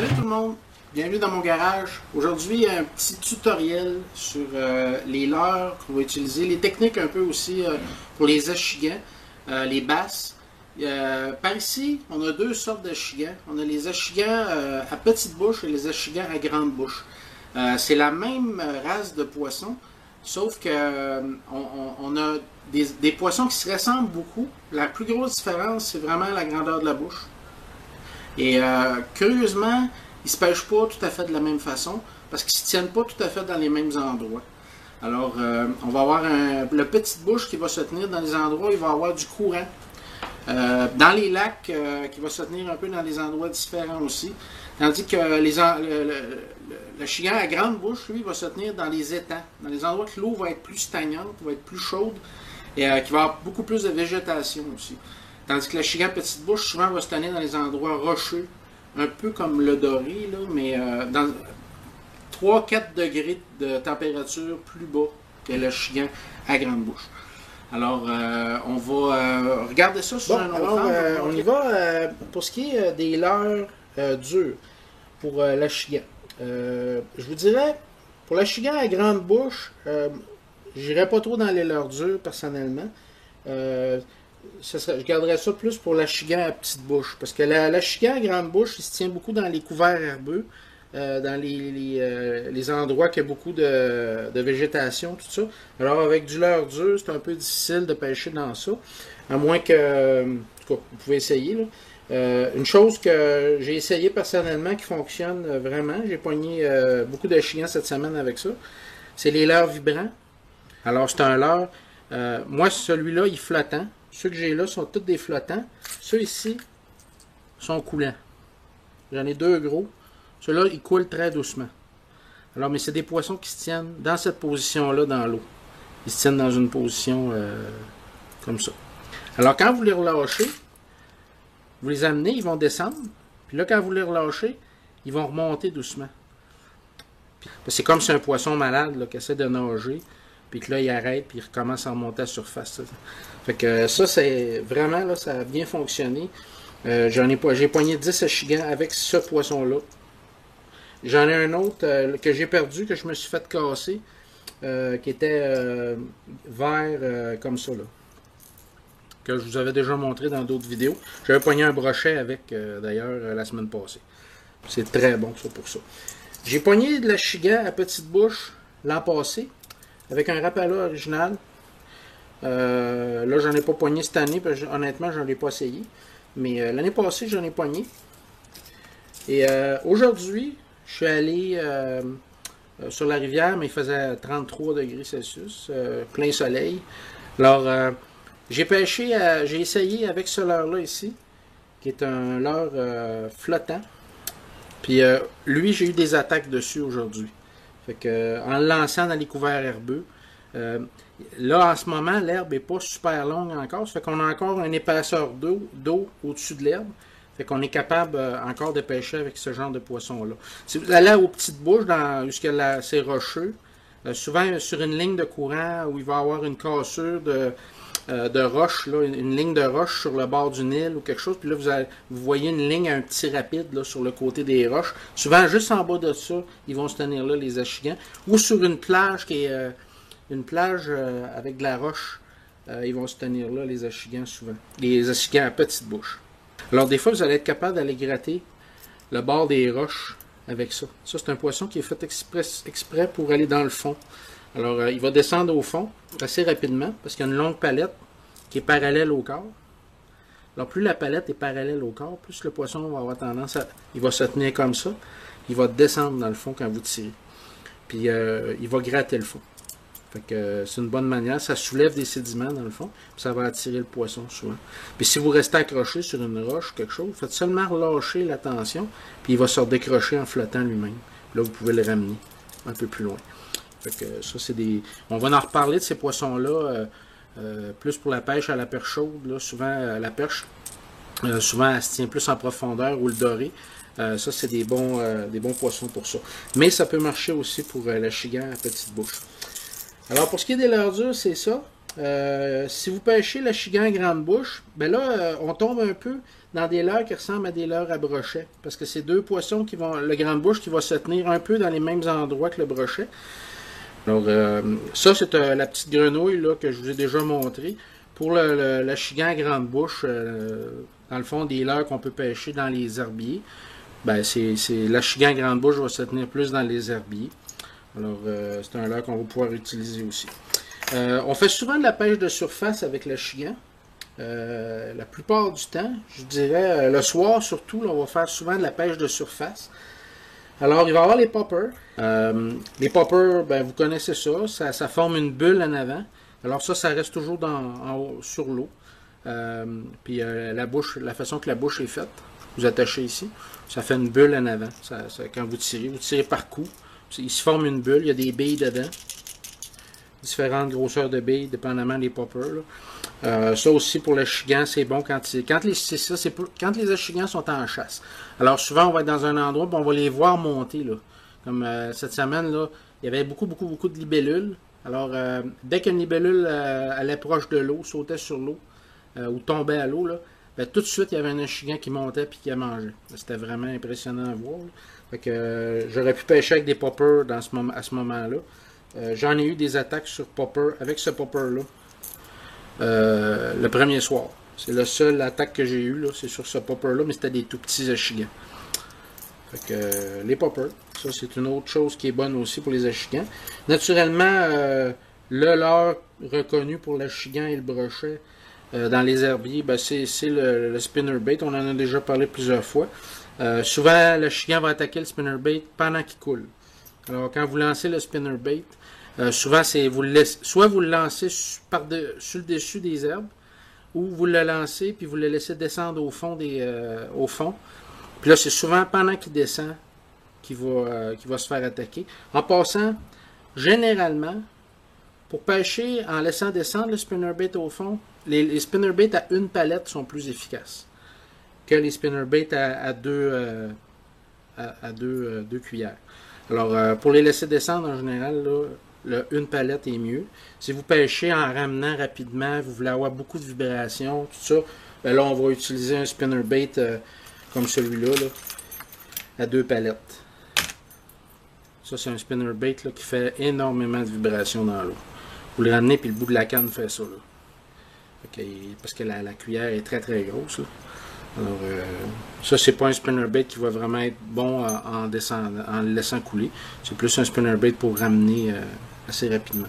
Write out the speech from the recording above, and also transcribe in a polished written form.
Salut tout le monde, bienvenue dans mon garage. Aujourd'hui, un petit tutoriel sur les leurres qu'on va utiliser, les techniques un peu aussi pour les ashigans, les basses. Par ici, on a deux sortes d'ashigans. On a les ashigans à petite bouche et les ashigans à grande bouche. C'est la même race de poissons, sauf que on a des poissons qui se ressemblent beaucoup. La plus grosse différence, c'est vraiment la grandeur de la bouche. Et curieusement, ils ne se pêchent pas tout à fait de la même façon parce qu'ils ne se tiennent pas tout à fait dans les mêmes endroits. Alors, on va avoir le petite bouche qui va se tenir dans les endroits où il va y avoir du courant. Dans les lacs, qui va se tenir un peu dans des endroits différents aussi. Tandis que le chigan à grande bouche, lui, va se tenir dans les étangs, dans les endroits que l'eau va être plus stagnante, va être plus chaude et qui va avoir beaucoup plus de végétation aussi. Tandis que le chigan petite bouche, souvent, va se tenir dans les endroits rocheux, un peu comme le doré, là, mais dans 3-4 degrés de température plus bas que le chigan à grande bouche. Alors, on va regarder ça sur un autre angle. On y va pour ce qui est des leurres dures pour l'achigan. Je vous dirais, pour l'achigan à grande bouche, j'irais pas trop dans les leurres dures personnellement. Je garderais ça plus pour l'achigan à petite bouche. Parce que l'achigan à grande bouche, il se tient beaucoup dans les couverts herbeux, dans les endroits qui a beaucoup de végétation, tout ça. Alors avec du leurre dur, c'est un peu difficile de pêcher dans ça. À moins que, en tout cas, vous pouvez essayer, là. Une chose que j'ai essayé personnellement qui fonctionne vraiment, j'ai pogné beaucoup d'achigans cette semaine avec ça, c'est les leurres vibrants. Alors c'est un leurre, moi celui-là il est flottant. Ceux que j'ai là sont tous des flottants. Ceux ici sont coulants. J'en ai deux gros. Ceux-là, ils coulent très doucement. Alors, mais c'est des poissons qui se tiennent dans cette position-là dans l'eau. Ils se tiennent dans une position comme ça. Alors, quand vous les relâchez, vous les amenez, ils vont descendre. Puis là, quand vous les relâchez, ils vont remonter doucement. C'est comme si un poisson malade là, qui essaie de nager. Puis que là, il arrête, puis il recommence à remonter à la surface. Fait que ça, c'est vraiment, là, ça a bien fonctionné. J'ai pogné 10 achigans avec ce poisson-là. J'en ai un autre que j'ai perdu, que je me suis fait casser, qui était vert comme ça, là. Que je vous avais déjà montré dans d'autres vidéos. J'avais pogné un brochet avec, d'ailleurs, la semaine passée. C'est très bon, ça, pour ça. J'ai pogné de l'achigan à petite bouche l'an passé, avec un rapala original. Là, j'en ai pas pogné cette année, parce que, honnêtement, j'en ai pas essayé. Mais l'année passée, j'en ai pogné. Et aujourd'hui, je suis allé sur la rivière, mais il faisait 33 degrés Celsius, plein soleil. Alors, j'ai pêché, j'ai essayé avec ce leurre-là ici, qui est un leurre flottant. Puis lui, j'ai eu des attaques dessus aujourd'hui. Fait que, en le lançant dans les couverts herbeux, là, en ce moment, l'herbe n'est pas super longue encore. Ça fait qu'on a encore une épaisseur d'eau au-dessus de l'herbe. Fait qu'on est capable encore de pêcher avec ce genre de poisson-là. Si vous allez aux petites bouches, jusqu'à c'est rocheux, souvent sur une ligne de courant où il va y avoir une cassure de roche, là, une ligne de roche sur le bord du Nil ou quelque chose, puis là vous voyez une ligne à un petit rapide là, sur le côté des roches. Souvent, juste en bas de ça, ils vont se tenir là, les achigans. Ou sur une plage qui est une plage avec de la roche, ils vont se tenir là, les achigans souvent. Les achigans à petite bouche. Alors des fois, vous allez être capable d'aller gratter le bord des roches avec ça. Ça, c'est un poisson qui est fait exprès pour aller dans le fond. Alors, il va descendre au fond assez rapidement parce qu'il y a une longue palette qui est parallèle au corps. Alors, plus la palette est parallèle au corps, plus le poisson va avoir tendance à... Il va se tenir comme ça. Il va descendre dans le fond quand vous tirez. Puis, il va gratter le fond. Fait que c'est une bonne manière. Ça soulève des sédiments dans le fond. Puis ça va attirer le poisson souvent. Puis si vous restez accroché sur une roche ou quelque chose, faites seulement relâcher la tension. Puis il va se redécrocher en flottant lui-même. Là, vous pouvez le ramener un peu plus loin. Fait que ça, c'est des... On va en reparler de ces poissons-là. Plus pour la pêche à la perche chaude. Là, souvent, la perche, souvent, elle se tient plus en profondeur ou le doré. Ça, c'est des bons poissons pour ça. Mais ça peut marcher aussi pour l'achigan à petite bouche. Alors, pour ce qui est des leurres dures, c'est ça. Si vous pêchez l'achigan grande bouche, ben là, on tombe un peu dans des leurres qui ressemblent à des leurres à brochet. Parce que c'est deux poissons qui vont, le grande bouche qui va se tenir un peu dans les mêmes endroits que le brochet. Alors, ça, c'est la petite grenouille là, que je vous ai déjà montré. Pour l'achigan grande bouche, dans le fond, des leurres qu'on peut pêcher dans les herbiers, ben, l'achigan grande bouche va se tenir plus dans les herbiers. Alors, c'est un leurre qu'on va pouvoir utiliser aussi. On fait souvent de la pêche de surface avec l'achigan. La plupart du temps, je dirais le soir surtout, là, on va faire souvent de la pêche de surface. Alors, il va y avoir les poppers. Les poppers, ben, vous connaissez ça forme une bulle en avant. Alors ça reste toujours sur l'eau. Puis la façon que la bouche est faite, vous attachez ici, ça fait une bulle en avant. Quand vous tirez par coup, il se forme une bulle, il y a des billes dedans. Différentes grosseurs de billes, dépendamment des poppers. Ça aussi pour l'achigan, c'est bon quand les achigans sont en chasse. Alors souvent, on va être dans un endroit où on va les voir monter. Là. Comme cette semaine, là, il y avait beaucoup de libellules. Alors, dès qu'une libellule allait proche de l'eau, sautait sur l'eau, ou tombait à l'eau, ben, tout de suite, il y avait un achigan qui montait et qui a mangé. C'était vraiment impressionnant à voir. Fait que j'aurais pu pêcher avec des poppers à ce moment-là. J'en ai eu des attaques sur popper avec ce popper-là le premier soir. C'est la seule attaque que j'ai eue, c'est sur ce popper-là, mais c'était des tout petits achigans. Fait que les poppers, ça c'est une autre chose qui est bonne aussi pour les achigans. Naturellement, le leurre reconnu pour l'achigan et le brochet dans les herbiers, ben, c'est le spinnerbait. On en a déjà parlé plusieurs fois. Souvent, l'achigan va attaquer le spinnerbait pendant qu'il coule. Alors, quand vous lancez le spinnerbait, souvent, soit vous le lancez sur le dessus des herbes, ou vous le lancez puis vous le laissez descendre au fond. Puis là, c'est souvent pendant qu'il descend qu'il va se faire attaquer. En passant, généralement, pour pêcher en laissant descendre le spinnerbait au fond, les spinnerbaits à une palette sont plus efficaces que les spinnerbaits à deux cuillères. Alors, pour les laisser descendre, en général, là, une palette est mieux. Si vous pêchez en ramenant rapidement, vous voulez avoir beaucoup de vibrations, tout ça, ben là, on va utiliser un spinnerbait comme celui-là, à deux palettes. Ça, c'est un spinnerbait qui fait énormément de vibrations dans l'eau. Vous le ramenez, puis le bout de la canne fait ça. Là. Parce que la cuillère est très très grosse. Là. Alors, ça, c'est pas un spinnerbait qui va vraiment être bon en le laissant couler. C'est plus un spinnerbait pour ramener assez rapidement.